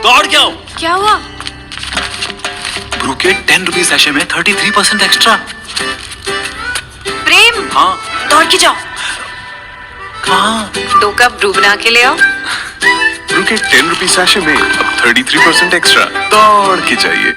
God क्या हुआ? Bru के 10 रुपीज सैशे में 33% एक्स्ट्रा। प्रेम, हाँ दौड़ के जाओ। कहाँ? 2 कप ब्रू बना के ले आओ। ब्रू के 10 रुपीज सैशे में अब 33% एक्स्ट्रा। दौड़ के चाहिए।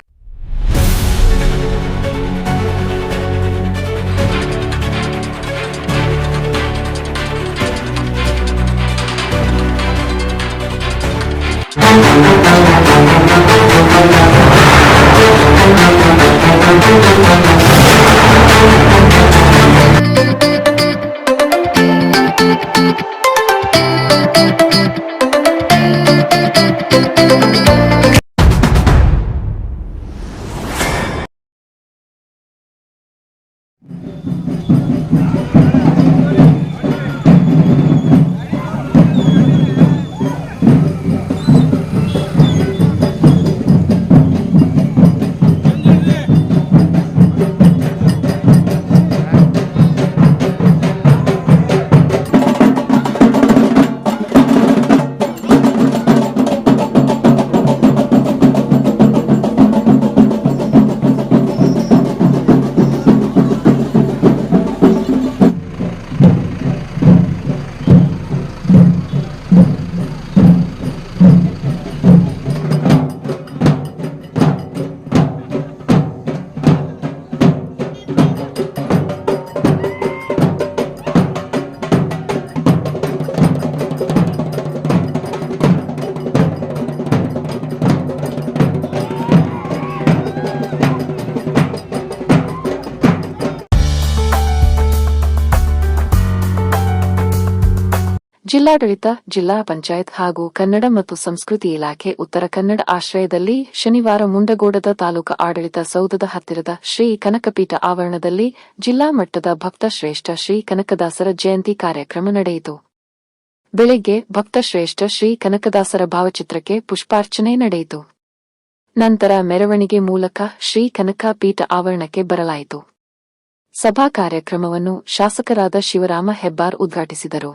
ಜಿಲ್ಲಾಡಳಿತ, ಜಿಲ್ಲಾ ಪಂಚಾಯತ್ ಹಾಗೂ ಕನ್ನಡ ಮತ್ತು ಸಂಸ್ಕೃತಿ ಇಲಾಖೆ ಉತ್ತರ ಕನ್ನಡ ಆಶ್ರಯದಲ್ಲಿ ಶನಿವಾರ ಮುಂಡಗೋಡದ ತಾಲೂಕಾ ಆಡಳಿತ ಸೌಧದ ಹತ್ತಿರದ ಶ್ರೀ ಕನಕಪೀಠ ಆವರಣದಲ್ಲಿ ಜಿಲ್ಲಾ ಮಟ್ಟದ ಭಕ್ತ ಶ್ರೇಷ್ಠ ಶ್ರೀ ಕನಕದಾಸರ ಜಯಂತಿ ಕಾರ್ಯಕ್ರಮ ನಡೆಯಿತು. ಬೆಳಿಗ್ಗೆ ಭಕ್ತ ಶ್ರೇಷ್ಠ ಶ್ರೀ ಕನಕದಾಸರ ಭಾವಚಿತ್ರಕ್ಕೆ ಪುಷ್ಪಾರ್ಚನೆ ನಡೆಯಿತು. ನಂತರ ಮೆರವಣಿಗೆ ಮೂಲಕ ಶ್ರೀ ಕನಕಪೀಠ ಆವರಣಕ್ಕೆ ಬರಲಾಯಿತು. ಸಭಾ ಕಾರ್ಯಕ್ರಮವನ್ನು ಶಾಸಕರಾದ ಶಿವರಾಮ ಹೆಬ್ಬಾರ್ ಉದ್ಘಾಟಿಸಿದರು.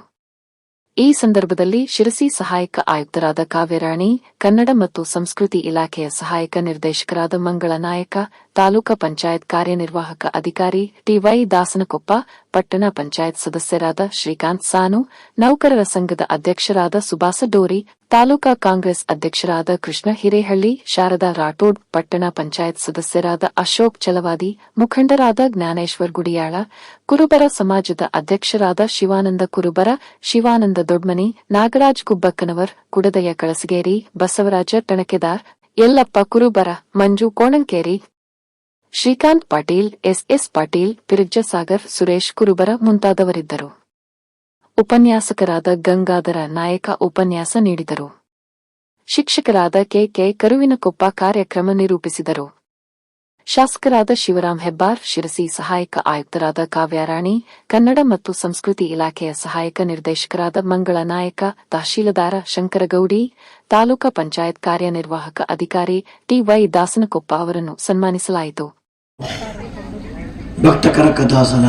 ಈ ಸಂದರ್ಭದಲ್ಲಿ ಶಿರಸಿ ಸಹಾಯಕ ಆಯುಕ್ತರಾದ ಕಾವ್ಯರಾಣಿ, ಕನ್ನಡ ಮತ್ತು ಸಂಸ್ಕೃತಿ ಇಲಾಖೆಯ ಸಹಾಯಕ ನಿರ್ದೇಶಕರಾದ ಮಂಗಳ ನಾಯಕ, ತಾಲೂಕಾ ಪಂಚಾಯತ್ ಕಾರ್ಯನಿರ್ವಾಹಕ ಅಧಿಕಾರಿ ಟಿವೈ ದಾಸನಕೊಪ್ಪ, ಪಟ್ಟಣ ಪಂಚಾಯತ್ ಸದಸ್ಯರಾದ ಶ್ರೀಕಾಂತ್ ಸಾನು, ನೌಕರರ ಸಂಘದ ಅಧ್ಯಕ್ಷರಾದ ಸುಭಾಸ ಡೋರಿ, ತಾಲೂಕಾ ಕಾಂಗ್ರೆಸ್ ಅಧ್ಯಕ್ಷರಾದ ಕೃಷ್ಣ ಹಿರೇಹಳ್ಳಿ, ಶಾರದಾ ರಾಠೋಡ್, ಪಟ್ಟಣ ಪಂಚಾಯತ್ ಸದಸ್ಯರಾದ ಅಶೋಕ್ ಚಲವಾದಿ, ಮುಖಂಡರಾದ ಜ್ಞಾನೇಶ್ವರ್ ಗುಡಿಯಾಳ, ಕುರುಬರ ಸಮಾಜದ ಅಧ್ಯಕ್ಷರಾದ ಶಿವಾನಂದ ಕುರುಬರ, ಶಿವಾನಂದ ದೊಡ್ಮನಿ, ನಾಗರಾಜ್ ಕುಬ್ಬಕ್ಕನವರ್, ಕುಡದಯ್ಯ ಕಳಸಗೇರಿ, ಬಸವರಾಜ ಟಣಕೆದಾರ್, ಯಲ್ಲಪ್ಪ ಕುರುಬರ, ಮಂಜು ಕೋಣಂಕೇರಿ, ಶ್ರೀಕಾಂತ್ ಪಾಟೀಲ್, ಎಸ್ ಪಾಟೀಲ್, ಪಿರಜ್ಜ ಸಾಗರ್, ಸುರೇಶ್ ಕುರುಬರ ಮುಂತಾದವರಿದ್ದರು. ಉಪನ್ಯಾಸಕರಾದ ಗಂಗಾಧರ ನಾಯಕ ಉಪನ್ಯಾಸ ನೀಡಿದರು. ಶಿಕ್ಷಕರಾದ ಕೆ ಕರುವಿನಕೊಪ್ಪ ಕಾರ್ಯಕ್ರಮ ನಿರೂಪಿಸಿದರು. ಶಾಸಕರಾದ ಶಿವರಾಮ್ ಹೆಬ್ಬಾರ್, ಶಿರಸಿ ಸಹಾಯಕ ಆಯುಕ್ತರಾದ ಕಾವ್ಯರಾಣಿ, ಕನ್ನಡ ಮತ್ತು ಸಂಸ್ಕೃತಿ ಇಲಾಖೆಯ ಸಹಾಯಕ ನಿರ್ದೇಶಕರಾದ ಮಂಗಳ ನಾಯಕ, ತಹಶೀಲದಾರ ಶಂಕರಗೌಡಿ, ತಾಲೂಕಾ ಪಂಚಾಯತ್ ಕಾರ್ಯನಿರ್ವಾಹಕ ಅಧಿಕಾರಿ ಟಿವೈ ದಾಸನಕೊಪ್ಪ ಅವರನ್ನು ಸನ್ಮಾನಿಸಲಾಯಿತು. ಭಕ್ತ ಕನಕದಾಸನ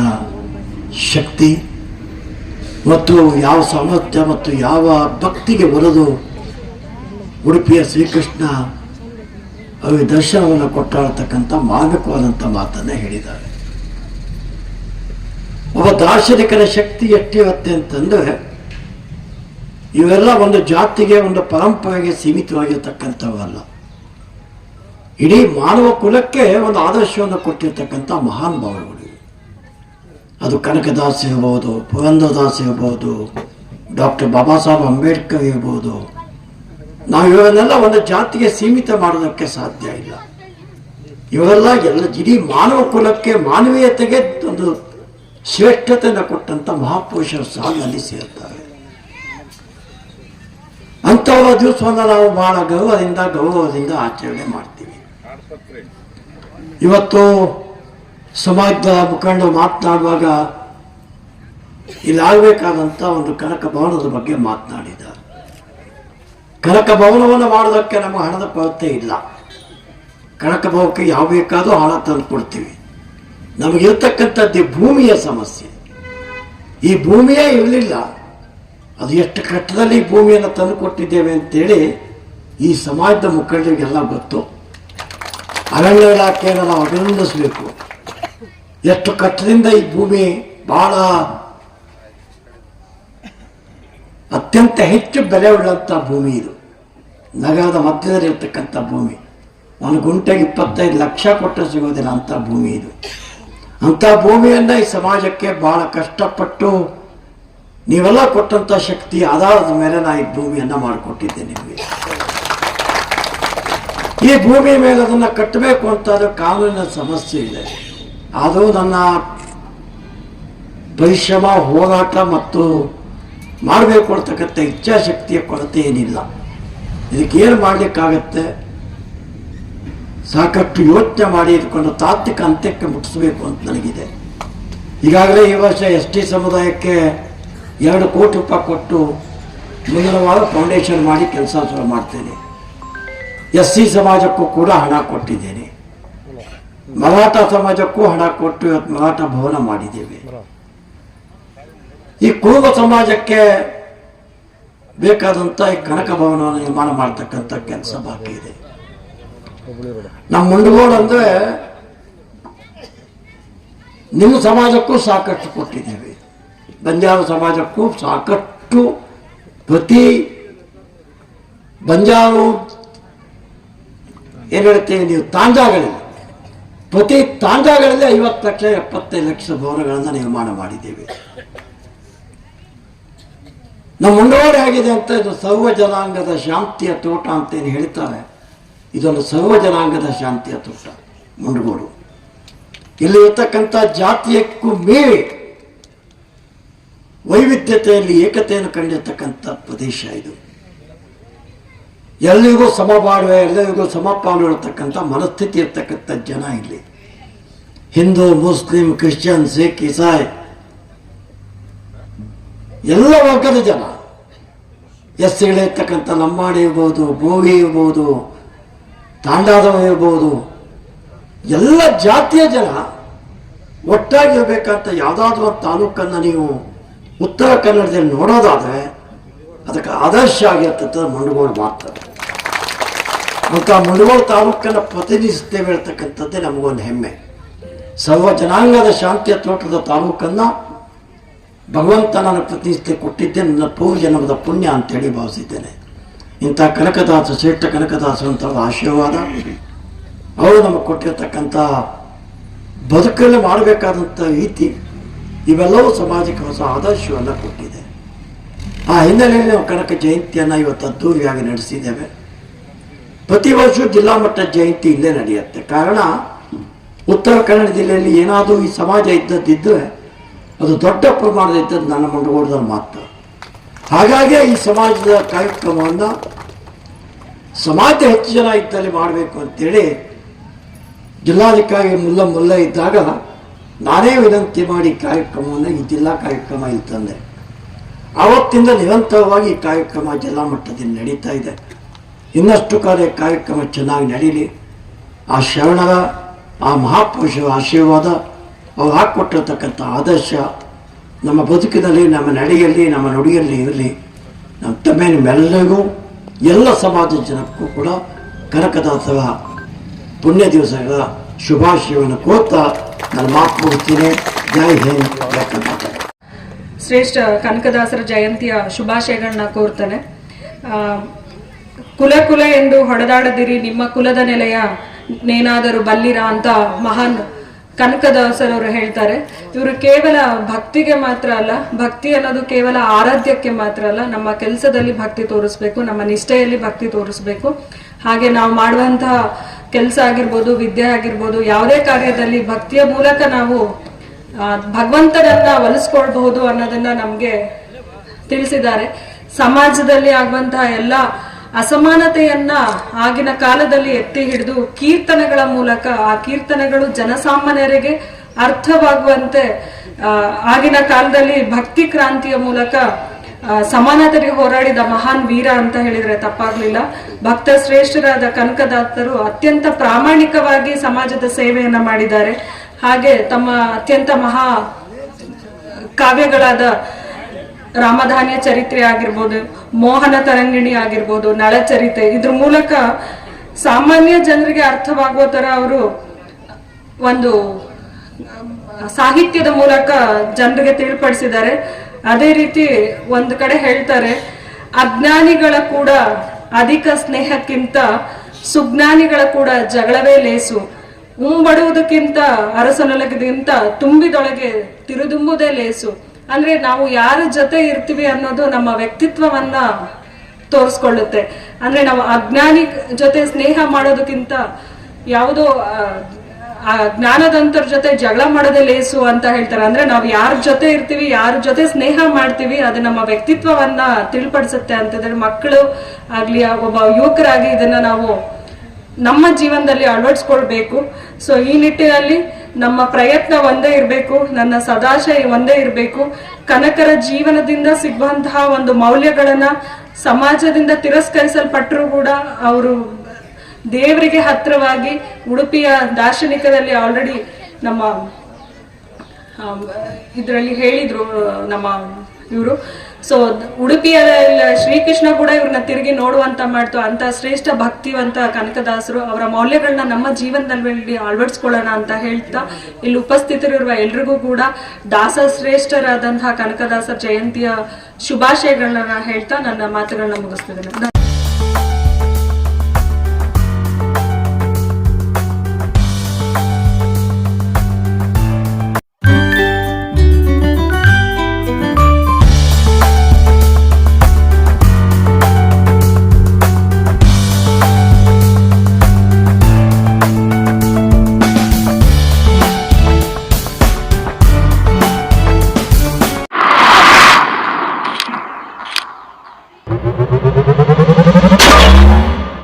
ಶಕ್ತಿ ಮತ್ತು ಯಾವ ಸಾಮರ್ಥ್ಯ ಮತ್ತು ಯಾವ ಭಕ್ತಿಗೆ ಒಲಿದು ಉಡುಪಿಯ ಶ್ರೀಕೃಷ್ಣ ಅವರಿಗೆ ದರ್ಶನವನ್ನು ಕೊಟ್ಟಾಡ್ತಕ್ಕಂಥ ಮಾರ್ಮಿಕವಾದಂಥ ಮಾತನ್ನು ಹೇಳಿದ್ದಾರೆ. ಒಬ್ಬ ದಾರ್ಶನಿಕನ ಶಕ್ತಿ ಎಷ್ಟಿರುತ್ತೆ ಅಂತಂದರೆ ಇವೆಲ್ಲ ಒಂದು ಜಾತಿಗೆ ಒಂದು ಪರಂಪರೆಗೆ ಸೀಮಿತವಾಗಿರ್ತಕ್ಕಂಥವಲ್ಲ. ಇಡೀ ಮಾನವ ಕುಲಕ್ಕೆ ಒಂದು ಆದರ್ಶವನ್ನು ಕೊಟ್ಟಿರ್ತಕ್ಕಂಥ ಮಹಾನ್ ಭಾವಗಳು. ಅದು ಕನಕದಾಸ ಇರ್ಬೋದು, ಪುರಂದರದಾಸ ಇರ್ಬೋದು, ಡಾಕ್ಟರ್ ಬಾಬಾ ಸಾಹೇಬ್ ಅಂಬೇಡ್ಕರ್ ಇರ್ಬೋದು. ನಾವು ಇವನ್ನೆಲ್ಲ ಒಂದು ಜಾತಿಗೆ ಸೀಮಿತ ಮಾಡೋದಕ್ಕೆ ಸಾಧ್ಯ ಇಲ್ಲ. ಇವೆಲ್ಲ ಇಡೀ ಮಾನವ ಕುಲಕ್ಕೆ ಮಾನವೀಯತೆಗೆ ಒಂದು ಶ್ರೇಷ್ಠತೆಯನ್ನು ಕೊಟ್ಟಂಥ ಮಹಾಪುರುಷರ ಸಾಲಿನಲ್ಲಿ ಸೇರ್ತಾರೆ. ಅಂಥವರ ದಿವಸವನ್ನು ನಾವು ಬಹಳ ಗೌರವದಿಂದ ಆಚರಣೆ ಮಾಡ್ತೀವಿ. ಇವತ್ತು ಸಮಾಜದ ಮುಖಂಡರು ಮಾತನಾಡುವಾಗ ಇಲ್ಲಾಗಬೇಕಾದಂಥ ಒಂದು ಕನಕ ಭವನದ ಬಗ್ಗೆ ಮಾತನಾಡಿದ್ದಾರೆ. ಕನಕ ಭವನವನ್ನು ಮಾಡೋದಕ್ಕೆ ನಮಗೆ ಹಣದ ಕೊರತೆ ಇಲ್ಲ. ಕನಕ ಭವನಕ್ಕೆ ಯಾವ ಬೇಕಾದರೂ ಹಣ ತಂದು ಕೊಡ್ತೀವಿ. ನಮಗಿರ್ತಕ್ಕಂಥದ್ದು ಭೂಮಿಯ ಸಮಸ್ಯೆ. ಈ ಭೂಮಿಯೇ ಇರಲಿಲ್ಲ, ಅದು ಎಷ್ಟು ಕಟ್ಟದಲ್ಲಿ ಭೂಮಿಯನ್ನು ತಂದು ಕೊಟ್ಟಿದ್ದೇವೆ ಅಂತೇಳಿ ಈ ಸಮಾಜದ ಮುಖಂಡರಿಗೆಲ್ಲ ಗೊತ್ತು. ಅರಣ್ಯ ಇಲಾಖೆಯನ್ನು ನಾವು ಅಭಿನಂದಿಸಬೇಕು. ಎಷ್ಟು ಕಷ್ಟದಿಂದ ಈ ಭೂಮಿ ಬಹಳ ಅತ್ಯಂತ ಹೆಚ್ಚು ಬೆಲೆ ಉಳ್ಳಂಥ ಭೂಮಿ ಇದು. ನಗರದ ಮಧ್ಯದಲ್ಲಿ ಇರ್ತಕ್ಕಂಥ ಭೂಮಿ. ಒಂದು ಗುಂಟೆಗೆ 25 ಲಕ್ಷ ಕೊಟ್ಟರೆ ಸಿಗೋದಿಲ್ಲ ಅಂಥ ಭೂಮಿ ಇದು. ಅಂಥ ಭೂಮಿಯನ್ನು ಈ ಸಮಾಜಕ್ಕೆ ಬಹಳ ಕಷ್ಟಪಟ್ಟು ನೀವೆಲ್ಲ ಕೊಟ್ಟಂಥ ಶಕ್ತಿ ಆಧಾರದ ಮೇಲೆ ನಾನು ಈ ಭೂಮಿಯನ್ನು ಮಾಡಿಕೊಟ್ಟಿದ್ದೆ ನಿಮಗೆ. ಈ ಭೂಮಿ ಮೇಲೆ ಅದನ್ನು ಕಟ್ಟಬೇಕು ಅಂತಾದ್ರೆ ಕಾನೂನಿನ ಸಮಸ್ಯೆ ಇದೆ. ಅದು ನನ್ನ ಪರಿಶ್ರಮ, ಹೋರಾಟ ಮತ್ತು ಮಾಡಬೇಕು ಅಂತಕ್ಕಂಥ ಇಚ್ಛಾಶಕ್ತಿಯ ಕೊರತೆ ಏನಿಲ್ಲ. ಇದಕ್ಕೇನು ಮಾಡಲಿಕ್ಕಾಗತ್ತೆ? ಸಾಕಷ್ಟು ಯೋಚನೆ ಮಾಡಿ ಇಟ್ಕೊಂಡು ತಾತ್ವಿಕ ಅಂತ್ಯಕ್ಕೆ ಮುಟ್ಟಿಸಬೇಕು ಅಂತ ನನಗಿದೆ. ಈಗಾಗಲೇ ಈ ವರ್ಷ ST ಸಮುದಾಯಕ್ಕೆ 2 ಕೋಟಿ ರೂಪಾಯಿ ಕೊಟ್ಟು ಮುಂದಿನ ವಾರ ಫೌಂಡೇಶನ್ ಮಾಡಿ ಕೆಲಸ ಶುರು ಮಾಡ್ತೇನೆ. SC ಸಮಾಜಕ್ಕೂ ಕೂಡ ಹಣ ಕೊಟ್ಟಿದ್ದೇನೆ. ಮರಾಠ ಸಮಾಜಕ್ಕೂ ಹಣ ಕೊಟ್ಟು ಇವತ್ತು ಮರಾಠ ಭವನ ಮಾಡಿದ್ದೇವೆ. ಈ ಕುರುಬ ಸಮಾಜಕ್ಕೆ ಬೇಕಾದಂಥ ಈ ಕನಕ ಭವನವನ್ನು ನಿರ್ಮಾಣ ಮಾಡ್ತಕ್ಕಂಥ ಕೆಲಸ ಬಾಕಿ ಇದೆ. ನಮ್ಮ ಮುಂಡಗೋಡು ಅಂದರೆ ನಿಮ್ಮ ಸಮಾಜಕ್ಕೂ ಸಾಕಷ್ಟು ಕೊಟ್ಟಿದ್ದೇವೆ. ಬಂಜಾರ ಸಮಾಜಕ್ಕೂ ಸಾಕಷ್ಟು ಪ್ರತಿ ಬಂಜಾರು ಏನು ಹೇಳ್ತೀವಿ ನೀವು ತಾಂಜಾಗಳಲ್ಲಿ, ಪ್ರತಿ ತಾಂಜಾಗಳಲ್ಲಿ 50 ಲಕ್ಷ 75 ಲಕ್ಷ ಭವನಗಳನ್ನು ನಿರ್ಮಾಣ ಮಾಡಿದ್ದೇವೆ. ನಮ್ಮ ಮುಂಡಗೋಡು ಆಗಿದೆ ಅಂತ ಇದು ಸರ್ವ ಜನಾಂಗದ ಶಾಂತಿಯ ತೋಟ ಅಂತೇನು ಹೇಳ್ತಾರೆ. ಇದೊಂದು ಸರ್ವ ಜನಾಂಗದ ಶಾಂತಿಯ ತೋಟ ಮುಂಡಗೋಡು. ಇಲ್ಲಿ ಇರ್ತಕ್ಕಂಥ ಜಾತಿಯಕ್ಕೂ ಮೀರಿ ವೈವಿಧ್ಯತೆಯಲ್ಲಿ ಏಕತೆಯನ್ನು ಕಂಡಿರ್ತಕ್ಕಂಥ ಪ್ರದೇಶ ಇದು. ಎಲ್ಲರಿಗೂ ಸಮಬಾಳ್ವೆ, ಎಲ್ಲರಿಗೂ ಸಮಪಾಲು ಇರತಕ್ಕಂಥ ಮನಸ್ಥಿತಿ ಇರ್ತಕ್ಕಂಥ ಜನ ಇಲ್ಲಿ. ಹಿಂದೂ, ಮುಸ್ಲಿಂ, ಕ್ರಿಶ್ಚಿಯನ್, ಸಿಖ್, ಇಸಾಯಿ ಎಲ್ಲ ವರ್ಗದ ಜನ. SCಗಳಿರ್ತಕ್ಕಂಥ ಲಂಬಾಣಿ ಇರ್ಬೋದು, ಬೋವಿ ಇರ್ಬೋದು, ತಾಂಡಾದವ ಇರ್ಬೋದು, ಎಲ್ಲ ಜಾತಿಯ ಜನ ಒಟ್ಟಾಗಿರ್ಬೇಕಂತ ಯಾವುದಾದ್ರೂ ಒಂದು ತಾಲೂಕನ್ನು ನೀವು ಉತ್ತರ ಕನ್ನಡದಲ್ಲಿ ನೋಡೋದಾದರೆ ಅದಕ್ಕೆ ಆದರ್ಶ ಆಗಿರ್ತಕ್ಕಂಥ ಮುಂಡಗೋಡು ಮಾತ್ರ. ಮತ್ತು ಆ ಮುಂಡಗೋಡು ತಾಲೂಕನ್ನು ಪ್ರತಿನಿಧಿಸ್ತೇವೆ ಹೇಳ್ತಕ್ಕಂಥದ್ದೇ ನಮಗೊಂದು ಹೆಮ್ಮೆ. ಸರ್ವ ಜನಾಂಗದ ಶಾಂತಿಯ ತೋಟದ ತಾಲೂಕನ್ನು ಭಗವಂತ ನಾನು ಪ್ರತಿನಿಧಿಸಿ ಕೊಟ್ಟಿದ್ದೆ, ನನ್ನ ಪೂರ್ವಜನ್ಮದ ಪುಣ್ಯ ಅಂತೇಳಿ ಭಾವಿಸಿದ್ದೇನೆ. ಇಂಥ ಕನಕದಾಸ, ಶ್ರೇಷ್ಠ ಕನಕದಾಸರಂಥ ಆಶೀರ್ವಾದ, ಅವರು ನಮಗೆ ಕೊಟ್ಟಿರ್ತಕ್ಕಂಥ ಬದುಕಲ್ಲಿ ಮಾಡಬೇಕಾದಂಥ ರೀತಿ, ಇವೆಲ್ಲವೂ ಸಮಾಜಕ್ಕೆ ಹೊಸ ಆದರ್ಶವನ್ನು ಕೊಟ್ಟಿದೆ. ಆ ಹಿನ್ನೆಲೆಯಲ್ಲಿ ನಾವು ಕನಕ ಜಯಂತಿಯನ್ನು ಇವತ್ತು ಅದ್ದೂರಿಯಾಗಿ ನಡೆಸಿದ್ದೇವೆ. ಪ್ರತಿ ವರ್ಷ ಜಿಲ್ಲಾ ಮಟ್ಟದ ಜಯಂತಿ ಇಲ್ಲೇ ನಡೆಯುತ್ತೆ. ಕಾರಣ ಉತ್ತರ ಕನ್ನಡ ಜಿಲ್ಲೆಯಲ್ಲಿ ಏನಾದರೂ ಈ ಸಮಾಜ ಇದ್ದದ್ದಿದ್ದರೆ ಅದು ದೊಡ್ಡ ಪ್ರಮಾಣದ ಇದ್ದದ್ದು ನನ್ನ ಮುಂಡಗೋಡದಲ್ಲಿ ಮಾತ್ರ. ಹಾಗಾಗಿ ಈ ಸಮಾಜದ ಕಾರ್ಯಕ್ರಮವನ್ನು ಸಮಾಜ ಹೆಚ್ಚು ಜನ ಇದ್ದಲ್ಲಿ ಮಾಡಬೇಕು ಅಂತೇಳಿ ಜಿಲ್ಲಾಧಿಕಾರಿ ಮುಲ್ಲ ಇದ್ದಾಗ ನಾನೇ ವಿನಂತಿ ಮಾಡಿ ಕಾರ್ಯಕ್ರಮವನ್ನು ಈ ಜಿಲ್ಲಾ ಕಾರ್ಯಕ್ರಮ ಇಲ್ಲಿ ತಂದೆ. ಆವತ್ತಿಂದ ನಿರಂತರವಾಗಿ ಈ ಕಾರ್ಯಕ್ರಮ ಜಿಲ್ಲಾ ಮಟ್ಟದಲ್ಲಿ ನಡೀತಾ ಇದೆ. ಇನ್ನಷ್ಟು ಕಾರ್ಯಕ್ರಮ ಚೆನ್ನಾಗಿ ನಡೀಲಿ. ಆ ಶರಣರ, ಆ ಮಹಾಪುರುಷರ ಆಶೀರ್ವಾದ, ಅವ್ರು ಹಾಕಿಕೊಟ್ಟಿರ್ತಕ್ಕಂಥ ಆದರ್ಶ ನಮ್ಮ ಬದುಕಿನಲ್ಲಿ, ನಮ್ಮ ನಡೆಯಲ್ಲಿ, ನಮ್ಮ ನುಡಿಯಲ್ಲಿ ಇರಲಿ. ನಮ್ಮ ತಮ್ಮ ನಿಮ್ಮೆಲ್ಲರಿಗೂ, ಎಲ್ಲ ಸಮಾಜದ ಜನಕ್ಕೂ ಕೂಡ ಕನಕದಾಸರ ಪುಣ್ಯ ದಿವಸಗಳ ಶುಭಾಶಯವನ್ನು ಕೋರ್ತಾ ನಾನು ಮಾತು ಮುಗಿಸ್ತೀನಿ. ಜೈ ಹಿಂದ್, ಜೈ ಕರ್ನಾಟಕ. ಶ್ರೇಷ್ಠ ಕನಕದಾಸರ ಜಯಂತಿಯ ಶುಭಾಶಯಗಳನ್ನ ಕೋರ್ತೇನೆ. ಕುಲ ಕುಲ ಎಂದು ಹೊಡೆದಾಡದಿರಿ, ನಿಮ್ಮ ಕುಲದ ನೆಲೆಯ ನೇನಾದರೂ ಬಲ್ಲಿರ ಅಂತ ಮಹಾನ್ ಕನಕದಾಸರವರು ಹೇಳ್ತಾರೆ. ಇವರು ಕೇವಲ ಭಕ್ತಿಗೆ ಮಾತ್ರ ಅಲ್ಲ, ಭಕ್ತಿ ಅನ್ನೋದು ಕೇವಲ ಆರಾಧ್ಯಕ್ಕೆ ಮಾತ್ರ ಅಲ್ಲ, ನಮ್ಮ ಕೆಲಸದಲ್ಲಿ ಭಕ್ತಿ ತೋರಿಸ್ಬೇಕು, ನಮ್ಮ ನಿಷ್ಠೆಯಲ್ಲಿ ಭಕ್ತಿ ತೋರಿಸ್ಬೇಕು. ಹಾಗೆ ನಾವು ಮಾಡುವಂತಹ ಕೆಲಸ ಆಗಿರ್ಬೋದು, ವಿದ್ಯೆ ಆಗಿರ್ಬೋದು, ಯಾವುದೇ ಕಾರ್ಯದಲ್ಲಿ ಭಕ್ತಿಯ ಮೂಲಕ ನಾವು ಭಗವಂತನನ್ನ ಒಲಿಸ್ಕೊಳ್ಬಹುದು ಅನ್ನೋದನ್ನ ನಮ್ಗೆ ತಿಳಿಸಿದ್ದಾರೆ. ಸಮಾಜದಲ್ಲಿ ಆಗುವಂತಹ ಎಲ್ಲ ಅಸಮಾನತೆಯನ್ನ ಆಗಿನ ಕಾಲದಲ್ಲಿ ಎತ್ತಿ ಹಿಡಿದು ಕೀರ್ತನೆಗಳ ಮೂಲಕ, ಆ ಕೀರ್ತನೆಗಳು ಜನಸಾಮಾನ್ಯರಿಗೆ ಅರ್ಥವಾಗುವಂತೆ ಆಗಿನ ಕಾಲದಲ್ಲಿ ಭಕ್ತಿ ಕ್ರಾಂತಿಯ ಮೂಲಕ ಸಮಾನತೆಗೆ ಹೋರಾಡಿದ ಮಹಾನ್ ವೀರ ಅಂತ ಹೇಳಿದ್ರೆ ತಪ್ಪಾಗ್ಲಿಲ್ಲ. ಭಕ್ತ ಶ್ರೇಷ್ಠರಾದ ಕನಕದಾಸರು ಅತ್ಯಂತ ಪ್ರಾಮಾಣಿಕವಾಗಿ ಸಮಾಜದ ಸೇವೆಯನ್ನ ಮಾಡಿದ್ದಾರೆ. ಹಾಗೆ ತಮ್ಮ ಅತ್ಯಂತ ಮಹಾ ಕಾವ್ಯಗಳಾದ ರಾಮಧಾನ್ಯ ಚರಿತ್ರೆ ಆಗಿರ್ಬೋದು, ಮೋಹನ ತರಂಗಿಣಿ ಆಗಿರ್ಬೋದು, ನಳಚರಿತೆ, ಇದ್ರ ಮೂಲಕ ಸಾಮಾನ್ಯ ಜನರಿಗೆ ಅರ್ಥವಾಗುವ ತರ ಅವರು ಒಂದು ಸಾಹಿತ್ಯದ ಮೂಲಕ ಜನರಿಗೆ ತಿಳಿಪಡಿಸಿದ್ದಾರೆ. ಅದೇ ರೀತಿ ಒಂದು ಕಡೆ ಹೇಳ್ತಾರೆ, ಅಜ್ಞಾನಿಗಳ ಕೂಡ ಅಧಿಕ ಸ್ನೇಹಕ್ಕಿಂತ ಸುಜ್ಞಾನಿಗಳ ಕೂಡ ಜಗಳವೇ ಲೇಸು, ಉಂಬಡುವುದಕ್ಕಿಂತ ಅರಸನೊಳಗಿಂತ ತುಂಬಿದೊಳಗೆ ತಿರುದುಂಬುದೇ ಲೇಸು. ಅಂದ್ರೆ ನಾವು ಯಾರ ಜೊತೆ ಇರ್ತೀವಿ ಅನ್ನೋದು ನಮ್ಮ ವ್ಯಕ್ತಿತ್ವವನ್ನ ತೋರಿಸ್ಕೊಳ್ಳುತ್ತೆ. ಅಂದ್ರೆ ನಾವು ಅಜ್ಞಾನಿ ಜೊತೆ ಸ್ನೇಹ ಮಾಡೋದಕ್ಕಿಂತ ಯಾವುದೋ ಜ್ಞಾನದಂತರ ಜೊತೆ ಜಗಳ ಮಾಡೋದೇ ಲೇಸು ಅಂತ ಹೇಳ್ತಾರೆ. ಅಂದ್ರೆ ನಾವು ಯಾರ ಜೊತೆ ಇರ್ತೀವಿ, ಯಾರ ಜೊತೆ ಸ್ನೇಹ ಮಾಡ್ತೀವಿ, ಅದು ನಮ್ಮ ವ್ಯಕ್ತಿತ್ವವನ್ನ ತಿಳಿಪಡಿಸುತ್ತೆ ಅಂತಂದ್ರೆ ಮಕ್ಕಳು ಆಗ್ಲಿ, ಒಬ್ಬ ಯುವಕರಾಗಿ ಇದನ್ನ ನಾವು ನಮ್ಮ ಜೀವನದಲ್ಲಿ ಅಳವಡಿಸ್ಕೊಳ್ಬೇಕು. ಸೊ ಈ ನಿಟ್ಟಿನಲ್ಲಿ ನಮ್ಮ ಪ್ರಯತ್ನ ಒಂದೇ ಇರಬೇಕು, ನನ್ನ ಸದಾಶಯ ಒಂದೇ ಇರಬೇಕು. ಕನಕರ ಜೀವನದಿಂದ ಸಿಗುವಂತಹ ಒಂದು ಮೌಲ್ಯಗಳನ್ನ ಸಮಾಜದಿಂದ ತಿರಸ್ಕರಿಸಲ್ಪಟ್ಟರೂ ಕೂಡ ಅವರು ದೇವರಿಗೆ ಹತ್ತಿರವಾಗಿ ಉಡುಪಿಯ ದಾರ್ಶನಿಕದಲ್ಲಿ ಆಲ್ರೆಡಿ ನಮ್ಮ ಇದರಲ್ಲಿ ಹೇಳಿದ್ರು ನಮ್ಮ ಇವರು. ಸೊ ಉಡುಪಿಯ ಶ್ರೀಕೃಷ್ಣ ಕೂಡ ಇವ್ರನ್ನ ತಿರುಗಿ ನೋಡುವಂತ ಮಾಡ್ತು. ಅಂತ ಶ್ರೇಷ್ಠ ಭಕ್ತಿವಂತ ಕನಕದಾಸರು ಅವರ ಮೌಲ್ಯಗಳನ್ನ ನಮ್ಮ ಜೀವನದಲ್ಲಿ ಅಳವಡಿಸ್ಕೊಳ್ಳೋಣ ಅಂತ ಹೇಳ್ತಾ ಇಲ್ಲಿ ಉಪಸ್ಥಿತರಿರುವ ಎಲ್ರಿಗೂ ಕೂಡ ದಾಸ ಶ್ರೇಷ್ಠರಾದಂತಹ ಕನಕದಾಸರ ಜಯಂತಿಯ ಶುಭಾಶಯಗಳನ್ನ ಹೇಳ್ತಾ ನನ್ನ ಮಾತುಗಳನ್ನ ಮುಗಿಸ್ತಿದ್ದೇನೆ.